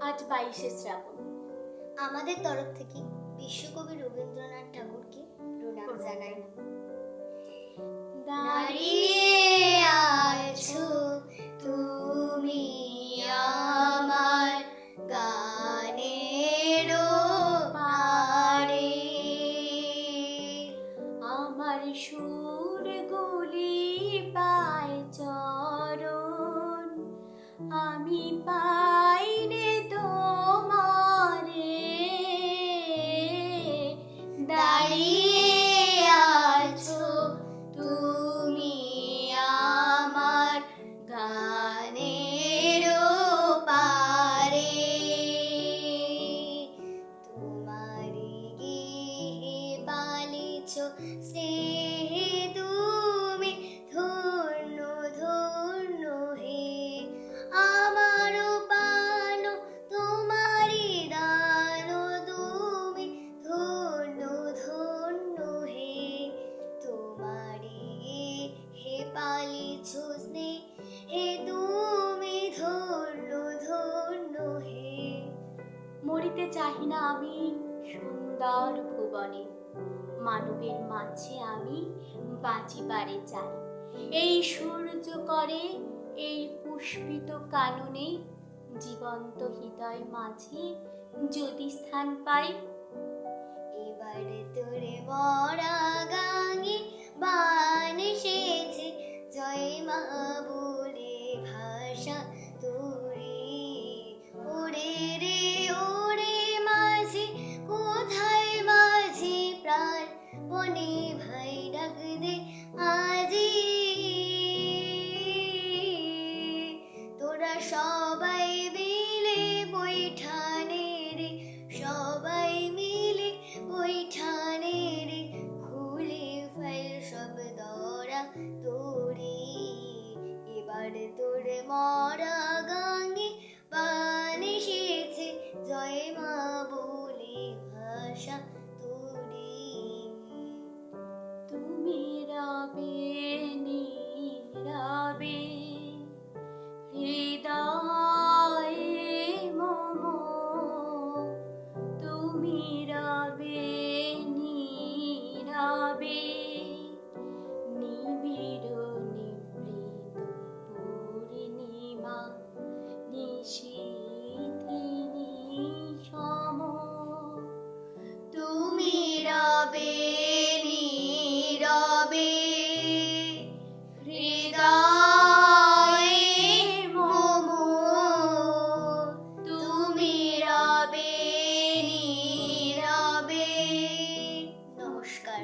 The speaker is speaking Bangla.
আজ 22শে শ্রাবণ। আমাদের তরফ থেকে বিশ্বকবি রবীন্দ্রনাথ ঠাকুরকে প্রণাম জানাই। দাঁড়িয়ে আছো তুমি আমার গানের পাড়ে, আমার সুরগুলি পায় চরণ, আমি পাইনে তোমারে। দাঁড়িয়ে আছো তুমি আমার গানের পাড়ে, তোমারি গেহে পালিছ স্নেহে তুমি ধন্য ধন্য হে। আমার পান তোমারি দান তুমি ধন্য ধন্য হে। তোমারি হে পালিছ স্নেহে তুমি ধন্য ধন্য হে। মরিতে চাহি না আমি সুন্দর ভুবনে, মানবের মাঝে আমি বাঁচিবারে চাই। এই সূর্য করে এই পুষ্পিত কাননে, জীবন্ত হৃদয় মাঝে যদি স্থান পাই। এবারে তোরে মরা গাঙে বান এসেছে, জয় মা বলে ভাষা তোরে। ওরে রে ওরে মাঝি, কোথায় মাঝি প্রাণ বনে ভাই ডাক দে আজি। তোরা সবাই মিলে বৈঠানে রে, সবাই মিলে বৈঠানে রে, খুলে ফেল সব দরা তোরে। এবার তোর মরা গাঙে বান এসেছে, জয় মা বলে ভাষা তোরে। তুমি রবে নীরবে হৃদয়ে মম, তুমি রবে নীরবে নিবিড় নিভৃত পূর্ণিমা নিশীথিনী সম। তুমি রবে নীরবে হৃদয়ে মম, তুমি রবে নীরবে। নমস্কার।